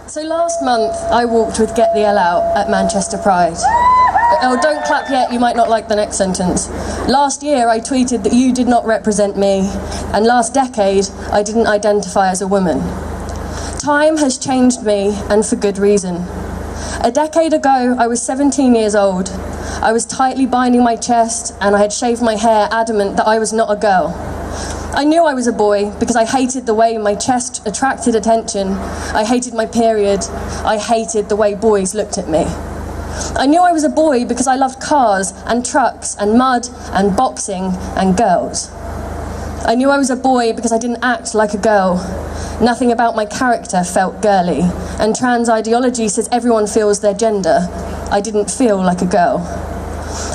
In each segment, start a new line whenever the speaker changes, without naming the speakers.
So last month, I walked with Get the L Out at Manchester Pride. Oh, don't clap yet, you might not like the next sentence. Last year, I tweeted that you did not represent me, and last decade, I didn't identify as a woman. Time has changed me, and for good reason. A decade ago, I was 17 years old. I was tightly binding my chest, and I had shaved my hair, adamant that I was not a girl. I knew I was a boy because I hated the way my chest attracted attention. I hated my period. I hated the way boys looked at me. I knew I was a boy because I loved cars and trucks and mud and boxing and girls. I knew I was a boy because I didn't act like a girl. Nothing about my character felt girly, and trans ideology says everyone feels their gender. I didn't feel like a girl.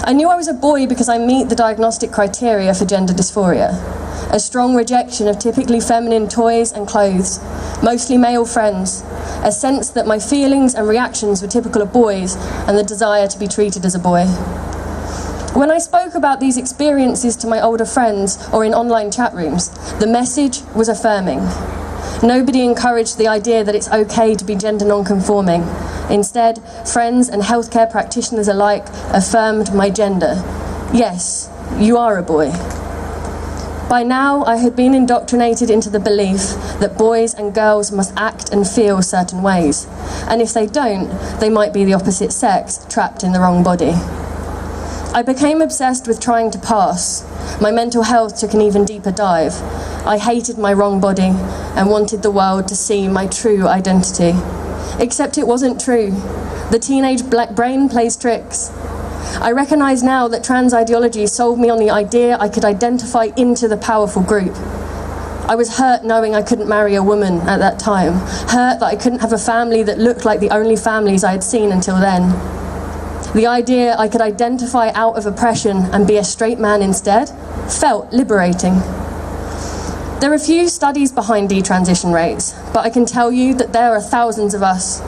I knew I was a boy because I meet the diagnostic criteria for gender dysphoria. A strong rejection of typically feminine toys and clothes, mostly male friends, a sense that my feelings and reactions were typical of boys, and the desire to be treated as a boy. When I spoke about these experiences to my older friends or in online chat rooms, the message was affirming. Nobody encouraged the idea that it's okay to be gender non-conforming. Instead, friends and healthcare practitioners alike affirmed my gender. Yes, you are a boy. By now, I had been indoctrinated into the belief that boys and girls must act and feel certain ways, and if they don't, they might be the opposite sex, trapped in the wrong body. I became obsessed with trying to pass. My mental health took an even deeper dive. I hated my wrong body and wanted the world to see my true identity. Except it wasn't true. The teenage black brain plays tricks. I recognise now that trans ideology sold me on the idea I could identify into the powerful group. I was hurt knowing I couldn't marry a woman at that time, hurt that I couldn't have a family that looked like the only families I had seen until then. The idea I could identify out of oppression and be a straight man instead felt liberating. There are few studies behind detransition rates, but I can tell you that there are thousands of us.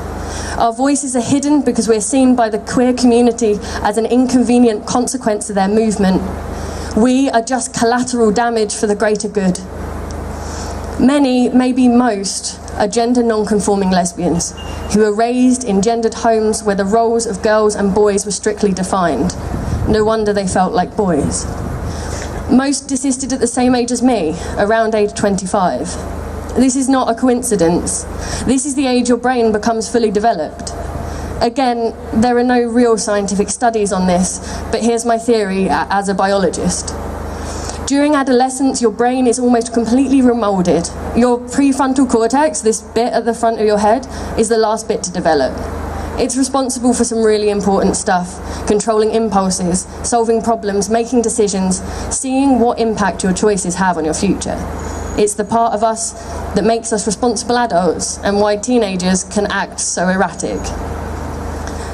Our voices are hidden because we're seen by the queer community as an inconvenient consequence of their movement. We are just collateral damage for the greater good. Many, maybe most, are gender non-conforming lesbians who were raised in gendered homes where the roles of girls and boys were strictly defined. No wonder they felt like boys. Most desisted at the same age as me, around age 25. This is not a coincidence. This is the age your brain becomes fully developed. Again, there are no real scientific studies on this, but here's my theory as a biologist. During adolescence, your brain is almost completely remoulded. Your prefrontal cortex, this bit at the front of your head, is the last bit to develop. It's responsible for some really important stuff: controlling impulses, solving problems, making decisions, seeing what impact your choices have on your future. It's the part of us that makes us responsible adults and why teenagers can act so erratic.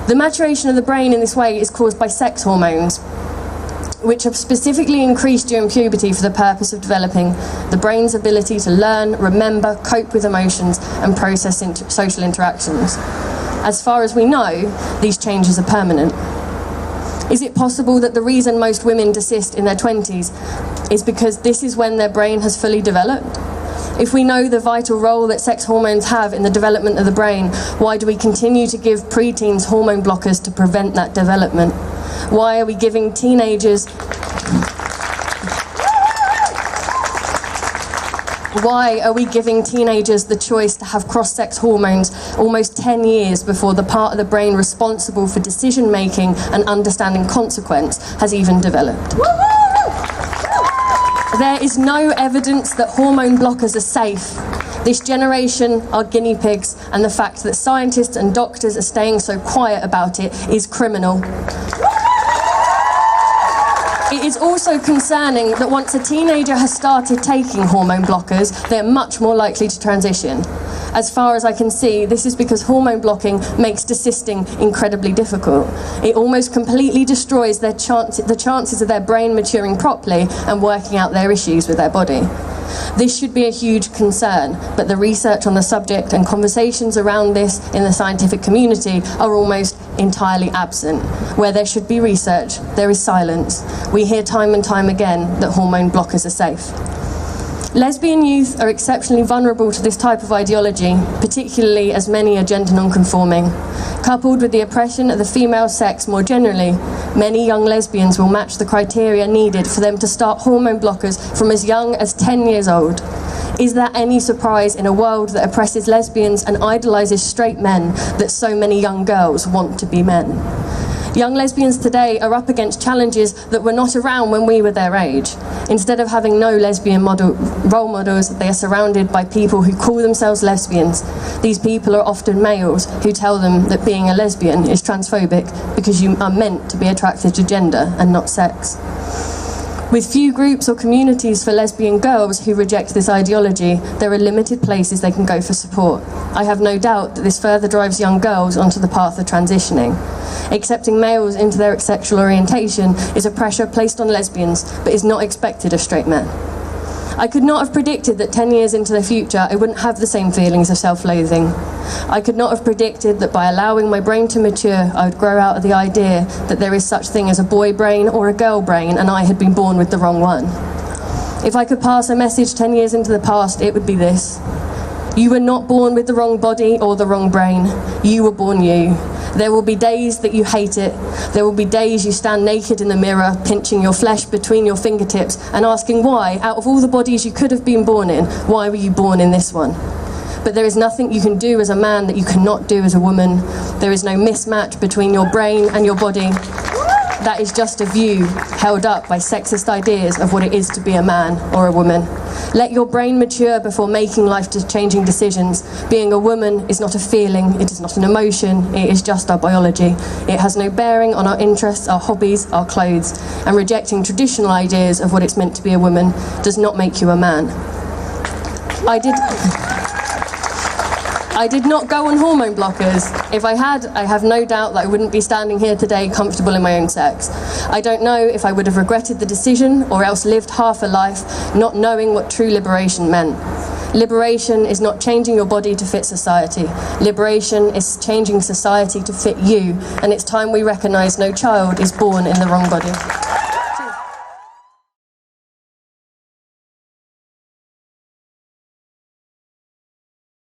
The maturation of the brain in this way is caused by sex hormones, which are specifically increased during puberty for the purpose of developing the brain's ability to learn, remember, cope with emotions, and process social interactions. As far as we know, these changes are permanent. Is it possible that the reason most women desist in their 20s is because this is when their brain has fully developed? If we know the vital role that sex hormones have in the development of the brain, why do we continue to give preteens hormone blockers to prevent that development? Why are we giving teenagers the choice to have cross-sex hormones almost 10 years before the part of the brain responsible for decision-making and understanding consequence has even developed? There is no evidence that hormone blockers are safe. This generation are guinea pigs, and the fact that scientists and doctors are staying so quiet about it is criminal. It is also concerning that once a teenager has started taking hormone blockers, they're much more likely to transition. As far as I can see, this is because hormone blocking makes desisting incredibly difficult. It almost completely destroys the chances of their brain maturing properly and working out their issues with their body. This should be a huge concern, but the research on the subject and conversations around this in the scientific community are almost entirely absent. Where there should be research, there is silence. We hear time and time again that hormone blockers are safe. Lesbian youth are exceptionally vulnerable to this type of ideology, particularly as many are gender non-conforming. Coupled with the oppression of the female sex more generally, many young lesbians will match the criteria needed for them to start hormone blockers from as young as 10 years old. Is there any surprise in a world that oppresses lesbians and idolises straight men that so many young girls want to be men? Young lesbians today are up against challenges that were not around when we were their age. Instead of having no lesbian role models, they are surrounded by people who call themselves lesbians. These people are often males who tell them that being a lesbian is transphobic because you are meant to be attracted to gender and not sex. With few groups or communities for lesbian girls who reject this ideology, there are limited places they can go for support. I have no doubt that this further drives young girls onto the path of transitioning. Accepting males into their sexual orientation is a pressure placed on lesbians, but is not expected of straight men. I could not have predicted that 10 years into the future I wouldn't have the same feelings of self-loathing. I could not have predicted that by allowing my brain to mature, I would grow out of the idea that there is such thing as a boy brain or a girl brain and I had been born with the wrong one. If I could pass a message 10 years into the past, it would be this. You were not born with the wrong body or the wrong brain. You were born you. There will be days that you hate it. There will be days you stand naked in the mirror, pinching your flesh between your fingertips and asking why, out of all the bodies you could have been born in, why were you born in this one? But there is nothing you can do as a man that you cannot do as a woman. There is no mismatch between your brain and your body. That is just a view held up by sexist ideas of what it is to be a man or a woman. Let your brain mature before making life-changing decisions. Being a woman is not a feeling, it is not an emotion, it is just our biology. It has no bearing on our interests, our hobbies, our clothes, and rejecting traditional ideas of what it's meant to be a woman does not make you a man. I did not go on hormone blockers. If I had, I have no doubt that I wouldn't be standing here today comfortable in my own sex. I don't know if I would have regretted the decision or else lived half a life not knowing what true liberation meant. Liberation is not changing your body to fit society. Liberation is changing society to fit you, and it's time we recognise no child is born in the wrong body.